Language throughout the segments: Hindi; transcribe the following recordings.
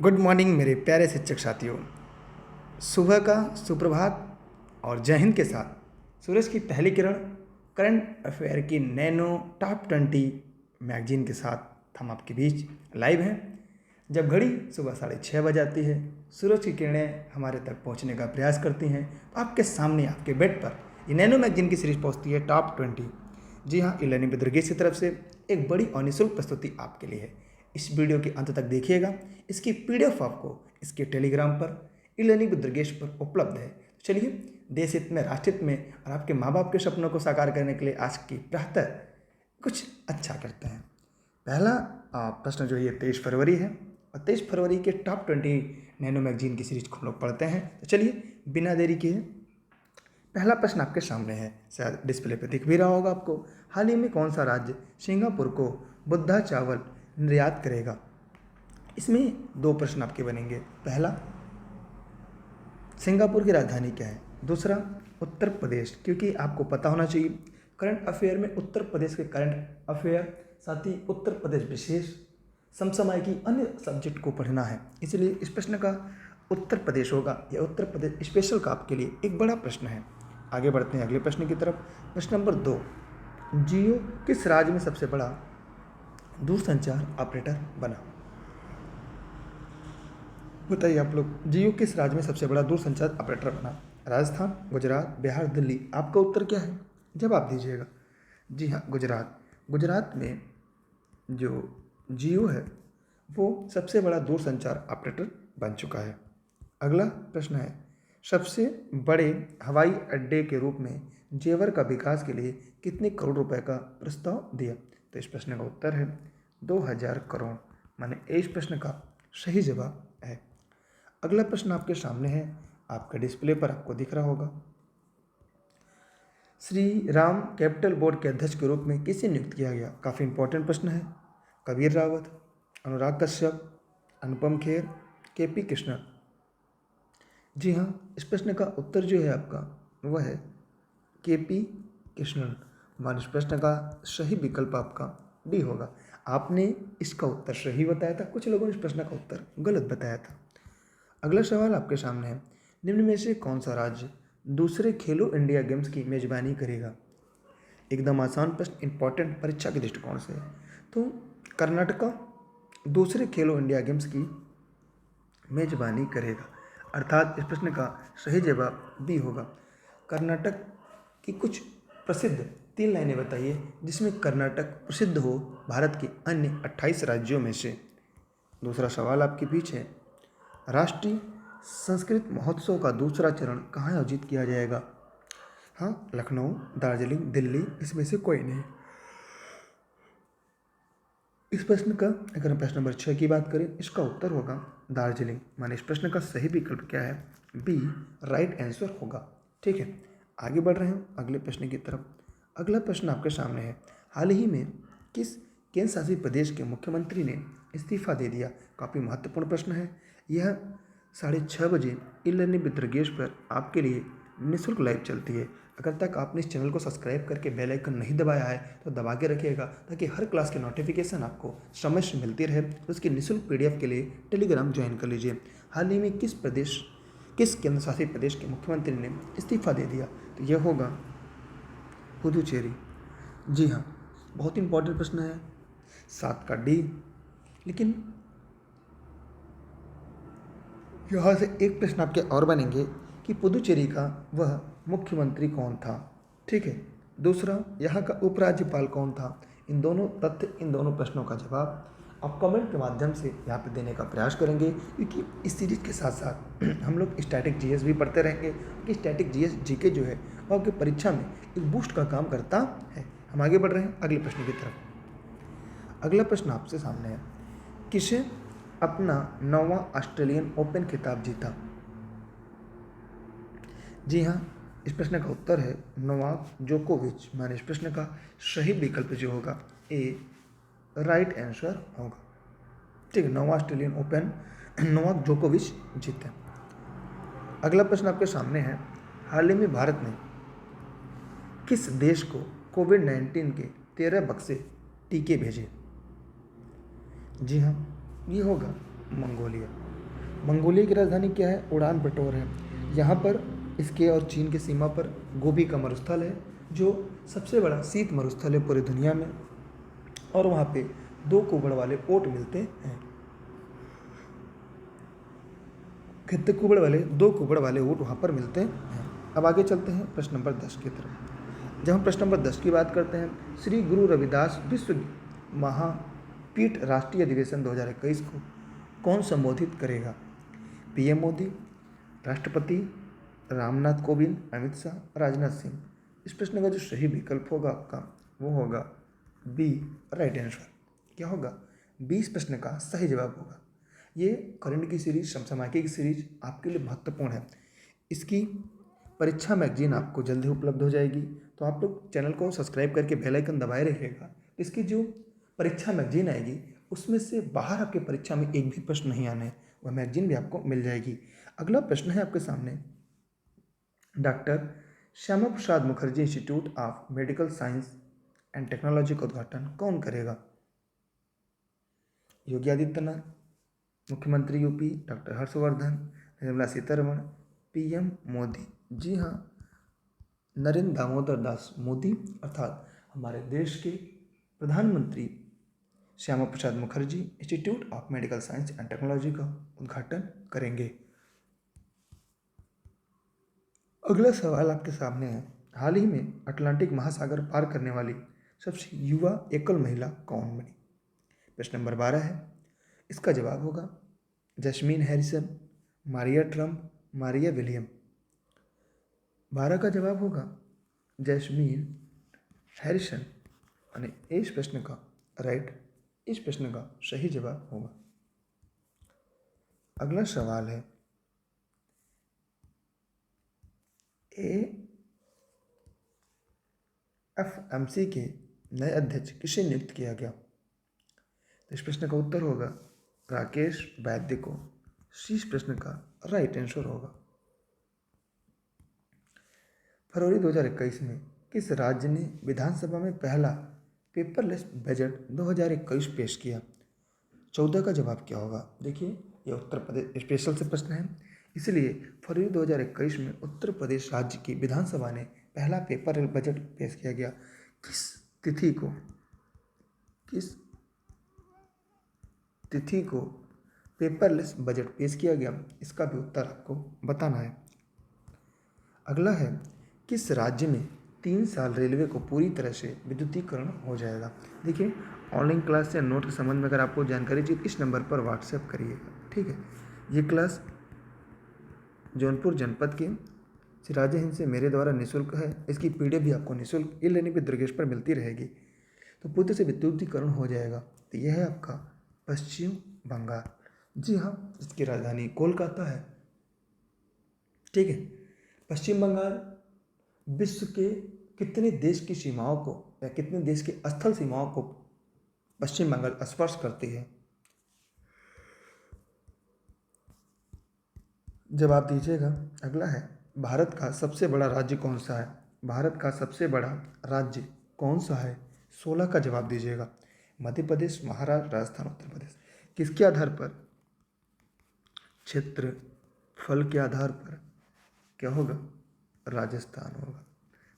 गुड मॉर्निंग मेरे प्यारे शिक्षक साथियों। सुबह का सुप्रभात और जय हिंद के साथ सूरज की पहली किरण करंट अफेयर की नैनो टॉप 20 मैगजीन के साथ हम आपके बीच लाइव हैं। जब घड़ी सुबह 6:30 बज जाती है, सूरज की किरणें हमारे तक पहुंचने का प्रयास करती हैं, तो आपके सामने आपके बेड पर ये नैनो मैगजीन की सीरीज पहुंचती है टॉप 20। जी हाँ, ई लर्निंग विद दुर्गेश की तरफ से एक बड़ी और निःशुल्क प्रस्तुति आपके लिए है। इस वीडियो के अंत तक देखिएगा। इसकी पीडीएफ आपको इसके टेलीग्राम पर ई लर्निंग विद दुर्गेश पर उपलब्ध है। तो चलिए, देश हित में, राष्ट्र हित में और आपके माँ बाप के सपनों को साकार करने के लिए आज की बेहतर कुछ अच्छा करते हैं। पहला प्रश्न जो ये 23 फरवरी है और 23 फरवरी के टॉप 20 नैनो मैगजीन की सीरीज को हम लोग पढ़ते हैं। तो चलिए, बिना देरी किए पहला प्रश्न आपके सामने है, शायद डिस्प्ले पे दिख भी रहा होगा आपको। हाल ही में कौन सा राज्य सिंगापुर को बुद्धा चावल निर्यात करेगा? इसमें दो प्रश्न आपके बनेंगे। पहला, सिंगापुर की राजधानी क्या है? दूसरा, उत्तर प्रदेश, क्योंकि आपको पता होना चाहिए करंट अफेयर में उत्तर प्रदेश के करंट अफेयर, साथ ही उत्तर प्रदेश विशेष, समसामयिकी, अन्य सब्जेक्ट को पढ़ना है, इसलिए इस प्रश्न का उत्तर प्रदेश होगा। यह उत्तर प्रदेश स्पेशल का आपके लिए एक बड़ा प्रश्न है। आगे बढ़ते हैं अगले प्रश्न की तरफ। प्रश्न नंबर 2, जियो किस राज्य में सबसे बड़ा दूरसंचार ऑपरेटर बना? बताइए आप लोग, जियो किस राज्य में सबसे बड़ा दूरसंचार ऑपरेटर बना? राजस्थान, गुजरात, बिहार, दिल्ली। आपका उत्तर क्या है? जवाब दीजिएगा। जी हाँ, गुजरात। गुजरात में जो जियो है वो सबसे बड़ा दूरसंचार ऑपरेटर बन चुका है। अगला प्रश्न है, सबसे बड़े हवाई अड्डे के रूप में जेवर का विकास के लिए कितने करोड़ रुपए का प्रस्ताव दिया? तो इस प्रश्न का उत्तर है 2000 करोड़, माने इस प्रश्न का सही जवाब है। अगला प्रश्न आपके सामने है, आपका डिस्प्ले पर आपको दिख रहा होगा। श्री राम कैपिटल बोर्ड के अध्यक्ष के रूप में किसे नियुक्त किया गया? काफ़ी इंपॉर्टेंट प्रश्न है। कबीर रावत, अनुराग कश्यप, अनुपम खेर, केपी कृष्णन। जी हाँ, इस प्रश्न का उत्तर जो है आपका वह है केपी कृष्णन, मान इस प्रश्न का सही विकल्प आपका डी होगा। आपने इसका उत्तर सही बताया था, कुछ लोगों ने इस प्रश्न का उत्तर गलत बताया था। अगला सवाल आपके सामने है, निम्न में से कौन सा राज्य दूसरे खेलो इंडिया गेम्स की मेजबानी करेगा? एकदम आसान प्रश्न, इंपॉर्टेंट, परीक्षा के दृष्टिकोण से। तो कर्नाटका दूसरे खेलो इंडिया गेम्स की मेजबानी करेगा, अर्थात इस प्रश्न का सही जवाब बी होगा। कर्नाटक की कुछ प्रसिद्ध 3 लाइनें बताइए जिसमें कर्नाटक प्रसिद्ध हो भारत के अन्य 28 राज्यों में से। दूसरा सवाल आपके बीच है, राष्ट्रीय संस्कृत महोत्सव का दूसरा चरण कहाँ आयोजित किया जाएगा? हाँ, लखनऊ, दार्जिलिंग, दिल्ली, इसमें से कोई नहीं। इस प्रश्न का अगर हम प्रश्न नंबर 6 की बात करें, इसका उत्तर होगा दार्जिलिंग, माने इस प्रश्न का सही विकल्प क्या है? बी राइट आंसर होगा। ठीक है, आगे बढ़ रहे हैं अगले प्रश्न की तरफ। अगला प्रश्न आपके सामने है, हाल ही में किस केंद्र शासित प्रदेश के मुख्यमंत्री ने इस्तीफा दे दिया? काफ़ी महत्वपूर्ण प्रश्न है। यह 6:30 बजे ई लर्निंग विद दुर्गेश पर आपके लिए निःशुल्क लाइव चलती है। अगर तक आपने इस चैनल को सब्सक्राइब करके बेल आइकन नहीं दबाया है तो दबा के रखिएगा, ताकि हर क्लास की नोटिफिकेशन आपको समय से मिलती रहे। उसकी निःशुल्क पीडीएफ के लिए टेलीग्राम ज्वाइन कर लीजिए। हाल ही में किस केंद्र शासित प्रदेश के मुख्यमंत्री ने इस्तीफा दे दिया? तो यह होगा पुदुचेरी। जी हाँ, बहुत इंपॉर्टेंट प्रश्न है, 7 का डी। लेकिन यहाँ से एक प्रश्न आपके और बनेंगे कि पुदुचेरी का वह मुख्यमंत्री कौन था? ठीक है। दूसरा, यहाँ का उपराज्यपाल कौन था? इन दोनों तथ्य, इन दोनों प्रश्नों का जवाब आप कमेंट के माध्यम से यहाँ पे देने का प्रयास करेंगे, क्योंकि इस सीरीज के साथ साथ हम लोग स्टैटिक जीएस भी पढ़ते रहेंगे, क्योंकि स्टैटिक जीएस जीके जो है वो आपकी परीक्षा में एक बूस्ट का काम करता है। हम आगे बढ़ रहे हैं अगले प्रश्न की तरफ। अगला प्रश्न आपसे सामने है, किसे अपना 9वां ऑस्ट्रेलियन ओपन खिताब जीता? जी हाँ, इस प्रश्न का उत्तर है नोवाक जोकोविच, माने इस प्रश्न का सही विकल्प जो होगा ए राइट आंसर होगा। ठीक है, 9वां ऑस्ट्रेलियन ओपन नोवाक जोकोविच जीते। अगला प्रश्न आपके सामने है, हाल ही में भारत ने किस देश को कोविड-19 के 13 बक्से टीके भेजे? जी हाँ, ये होगा मंगोलिया। मंगोलिया की राजधानी क्या है? उड़ान बटोर है। यहाँ पर इसके और चीन की सीमा पर गोबी का मरुस्थल है, जो सबसे बड़ा शीत मरुस्थल है पूरी दुनिया में, और वहाँ पे 2 कुबड़ वाले ओट मिलते हैं। कितने कुबड़ वाले? 2 कुबड़ वाले ऊँट वहाँ पर मिलते हैं। अब आगे चलते हैं प्रश्न नंबर 10 की तरफ। जब हम प्रश्न नंबर 10 की बात करते हैं, श्री गुरु रविदास विश्व महापीठ राष्ट्रीय अधिवेशन 2021 को कौन संबोधित करेगा? पीएम मोदी, राष्ट्रपति रामनाथ कोविंद, अमित शाह, राजनाथ सिंह। इस प्रश्न का जो सही विकल्प होगा आपका वो होगा बी, राइट आंसर। क्या होगा? बी इस प्रश्न का सही जवाब होगा। ये करंट की सीरीज, समसामयिकी की सीरीज आपके लिए महत्वपूर्ण है। इसकी परीक्षा मैगजीन आपको जल्द ही उपलब्ध हो जाएगी, तो आप लोग चैनल को सब्सक्राइब करके बेल आइकन दबाए रहिएगा। इसकी जो परीक्षा मैगजीन आएगी उसमें से बाहर आपके परीक्षा में एक भी प्रश्न नहीं आने, वह मैगजीन भी आपको मिल जाएगी। अगला प्रश्न है आपके सामने, doctor Shyama Prasad Mukherjee institute of medical science and technology का उद्घाटन कौन करेगा? योगी आदित्यनाथ, मुख्यमंत्री UP doctor Harshvardhan, Nirmala Sitharaman, PM Modi. जी हाँ, नरेंद्र दामोदर दास मोदी अर्थात हमारे देश के प्रधानमंत्री Shyama Prasad Mukherjee institute of medical science and technology का उद्घाटन करेंगे। अगला सवाल आपके सामने है, हाल ही में अटलांटिक महासागर पार करने वाली सबसे युवा एकल महिला कौन बनी? प्रश्न नंबर 12 है। इसका जवाब होगा jasmine Harrison, Maria Trump, Maria William. 12 का जवाब होगा जैस्मीन हैरिसन, यानी इस प्रश्न का इस प्रश्न का सही जवाब होगा। अगला सवाल है, AFMC के नए अध्यक्ष किसे नियुक्त किया गया? तो इस प्रश्न का उत्तर होगा राकेश वैद्य को। इस प्रश्न का राइट आंसर होगा। फरवरी 2021 में किस राज्य ने विधानसभा में पहला पेपरलेस बजट 2021 पेश किया? 14 का जवाब क्या होगा? देखिए, यह उत्तर प्रदेश स्पेशल से प्रश्न है, इसलिए फरवरी 2021 में उत्तर प्रदेश राज्य की विधानसभा ने पहला पेपर बजट पेश किया गया। किस तिथि को पेपरलेस बजट पेश किया गया, इसका भी उत्तर आपको बताना है। अगला है, किस राज्य में 3 साल रेलवे को पूरी तरह से विद्युतीकरण हो जाएगा? देखिए, ऑनलाइन क्लास या नोट के संबंध में अगर आपको जानकारी चाहिए इस नंबर पर व्हाट्सएप करिएगा, ठीक है। ये क्लास जौनपुर जनपद के सिराज हिंद से मेरे द्वारा निःशुल्क है। इसकी पीडीएफ भी आपको निःशुल्क ई-लर्निंग विद दुर्गेश पर मिलती रहेगी। तो पूरी तरह से विद्युतीकरण हो जाएगा। तो यह है आपका पश्चिम बंगाल। जी हाँ, इसकी राजधानी कोलकाता है, ठीक है। पश्चिम बंगाल विश्व के कितने देश की सीमाओं को या कितने देश की स्थल सीमाओं को पश्चिम बंगाल स्पर्श करती है? जवाब दीजिएगा। अगला है, भारत का सबसे बड़ा राज्य कौन सा है? भारत का सबसे बड़ा राज्य कौन सा है? 16 का जवाब दीजिएगा। मध्य प्रदेश, महाराष्ट्र, राजस्थान, उत्तर प्रदेश। किसके आधार पर? क्षेत्रफल के आधार पर क्या होगा? राजस्थान होगा।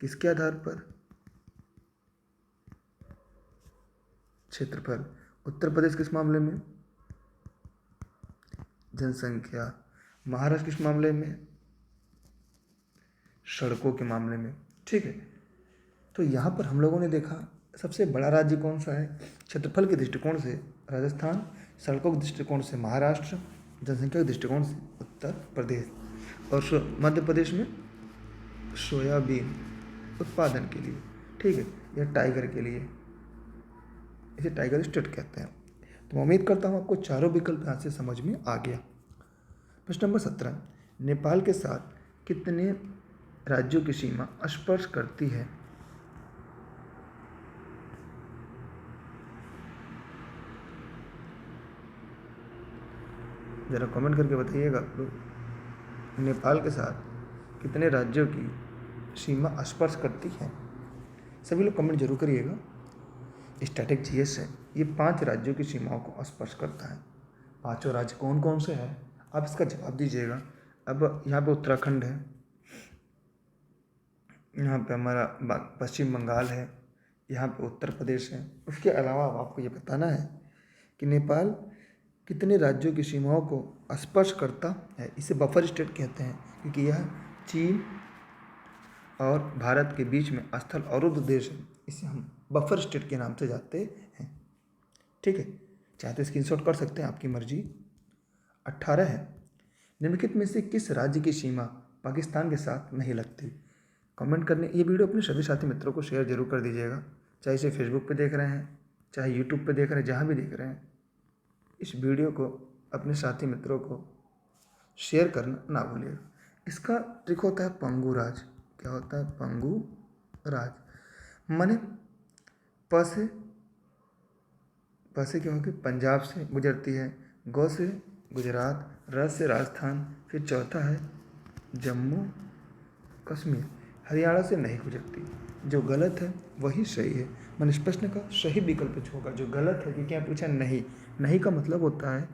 किसके आधार पर? क्षेत्रफल। उत्तर प्रदेश किस मामले में? जनसंख्या। महाराष्ट्र किस मामले में? सड़कों के मामले में, ठीक है। तो यहाँ पर हम लोगों ने देखा सबसे बड़ा राज्य कौन सा है? क्षेत्रफल के दृष्टिकोण से राजस्थान, सड़कों के दृष्टिकोण से महाराष्ट्र, जनसंख्या के दृष्टिकोण से उत्तर प्रदेश, और मध्य प्रदेश में सोयाबीन उत्पादन के लिए, ठीक है, या टाइगर के लिए, इसे टाइगर स्टेट कहते हैं। तो मैं उम्मीद करता हूँ आपको चारों विकल्प यहाँ से समझ में आ गया। प्रश्न नंबर 17, नेपाल के साथ कितने राज्यों की सीमा स्पर्श करती है? जरा कमेंट करके बताइएगा आप लोग, नेपाल के साथ कितने राज्यों की सीमा स्पर्श करती है? सभी लोग कमेंट जरूर करिएगा। स्टैटिक जीएस है, ये 5 राज्यों की सीमाओं को स्पर्श करता है। 5 राज्य कौन कौन से हैं आप इसका जवाब दीजिएगा। अब यहाँ पे उत्तराखंड है, यहाँ पे हमारा पश्चिम बंगाल है, यहाँ पे उत्तर प्रदेश है। उसके अलावा अब आपको ये बताना है कि नेपाल कितने राज्यों की सीमाओं को स्पर्श करता है। इसे बफर स्टेट कहते हैं, क्योंकि यह चीन और भारत के बीच में स्थल अवरुद्ध देश है। इसे हम बफर स्टेट के नाम से जानते हैं। ठीक है, चाहे तो स्क्रीनशॉट कर सकते हैं, आपकी मर्जी। 18 है, निम्नलिखित में से किस राज्य की सीमा पाकिस्तान के साथ नहीं लगती? कमेंट करने, ये वीडियो अपने सभी साथी मित्रों को शेयर जरूर कर दीजिएगा, चाहे इसे फेसबुक पे देख रहे हैं, चाहे यूट्यूब पे देख रहे हैं, जहाँ भी देख रहे हैं। इस वीडियो को अपने साथी मित्रों को शेयर करना ना भूलिएगा। इसका ट्रिक होता है पंगु राज। क्या होता है? पंगु राज। माने प से क्या होगी? पंजाब से गुजरती है, गौ से गुजरात, र से राजस्थान, फिर चौथा है जम्मू कश्मीर, हरियाणा से नहीं गुजरती। जो गलत है वही सही है। मैंने इस प्रश्न का सही विकल्प होगा जो गलत है, क्योंकि यहाँ पूछा नहीं। नहीं का मतलब होता है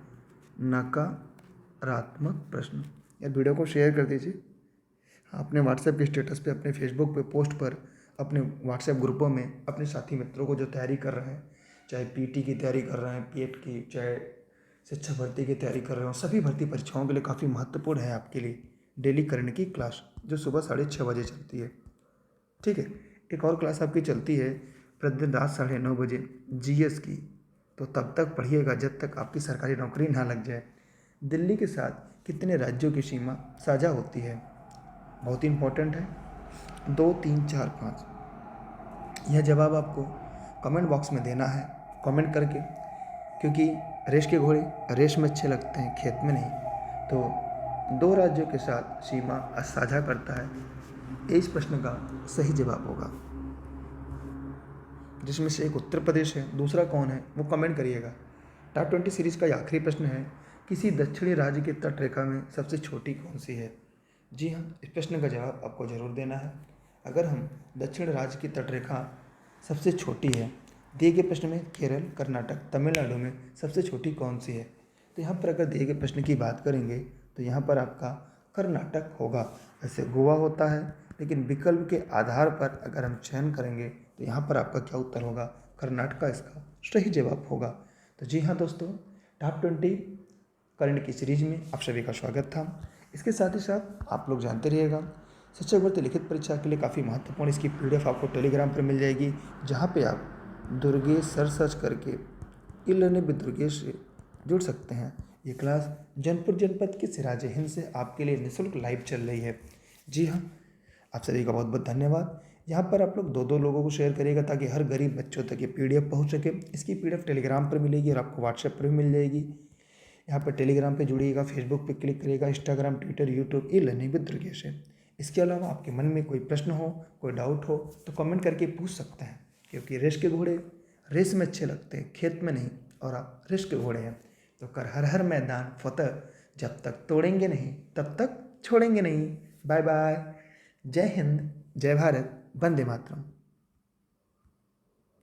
नकारात्मक प्रश्न। या वीडियो को शेयर कर दीजिए अपने व्हाट्सएप के स्टेटस पे, अपने फेसबुक पे पोस्ट पर, अपने व्हाट्सएप ग्रुपों में अपने साथी मित्रों को जो तैयारी कर रहे हैं, चाहे पीटी की तैयारी कर रहे हैं, पीएट की, चाहे शिक्षक भर्ती की तैयारी कर रहे हो, सभी भर्ती परीक्षाओं के लिए काफ़ी महत्वपूर्ण है आपके लिए डेली करने की क्लास, जो सुबह 6:30 बजे चलती है। ठीक है, एक और क्लास आपकी चलती है प्रतिदिन रात 9:30 बजे जीएस की। तो तब तक पढ़िएगा जब तक आपकी सरकारी नौकरी ना लग जाए। दिल्ली के साथ कितने राज्यों की सीमा साझा होती है? बहुत ही इंपॉर्टेंट है। 2, 3, 4, 5। यह जवाब आपको कमेंट बॉक्स में देना है, कमेंट करके, क्योंकि रेस के घोड़े रेस में अच्छे लगते हैं, खेत में नहीं। तो 2 राज्यों के साथ सीमा साझा करता है। इस प्रश्न का सही जवाब होगा, जिसमें से एक उत्तर प्रदेश है, दूसरा कौन है वो कमेंट करिएगा। टॉप 20 सीरीज का आखिरी प्रश्न है, किसी दक्षिणी राज्य की तट रेखा में सबसे छोटी कौन सी है? जी हाँ, इस प्रश्न का जवाब आपको जरूर देना है। अगर हम दक्षिण राज्य की तट रेखा सबसे छोटी है, दिए गए प्रश्न में केरल, कर्नाटक, तमिलनाडु में सबसे छोटी कौन सी है? तो यहाँ पर अगर दिए गए प्रश्न की बात करेंगे तो यहाँ पर आपका कर्नाटक होगा। ऐसे गोवा होता है, लेकिन विकल्प के आधार पर अगर हम चयन करेंगे तो यहाँ पर आपका क्या उत्तर होगा? कर्नाटक इसका सही जवाब होगा। तो जी हाँ दोस्तों, टॉप 20 करंट की सीरीज में आप सभी का स्वागत था। इसके साथ ही साथ आप लोग जानते रहिएगा, शिक्षक भर्ती लिखित परीक्षा के लिए काफ़ी महत्वपूर्ण इसकी PDF आपको टेलीग्राम पर मिल जाएगी, जहाँ पे आप दुर्गेश सर्च करके ई-लर्निंग विद दुर्गेश से जुड़ सकते हैं। ये क्लास जौनपुर जनपद के सिराज हिंद से आपके लिए निःशुल्क लाइव चल रही है। जी हाँ, आप सभी का बहुत बहुत धन्यवाद। यहाँ पर आप लोग 2-2 लोगों को शेयर करिएगा ताकि हर गरीब बच्चों तक ये PDF पहुँच सके। इसकी PDF टेलीग्राम पर मिलेगी और आपको व्हाट्सएप पर भी मिल जाएगी। यहाँ पर टेलीग्राम पे जुड़िएगा, फेसबुक पे क्लिक करिएगा, Instagram, Twitter, YouTube e learning with Durgesh है। इसके अलावा आपके मन में कोई प्रश्न हो, कोई डाउट हो तो कमेंट करके पूछ सकते हैं, क्योंकि रेस के घोड़े रेस में अच्छे लगते हैं, खेत में नहीं, और आप रेस के घोड़े हैं। तो कर हर हर मैदान फतेह, जब तक तोड़ेंगे नहीं तब तक छोड़ेंगे नहीं। Bye bye. जय हिंद, जय भारत, वंदे मातरम।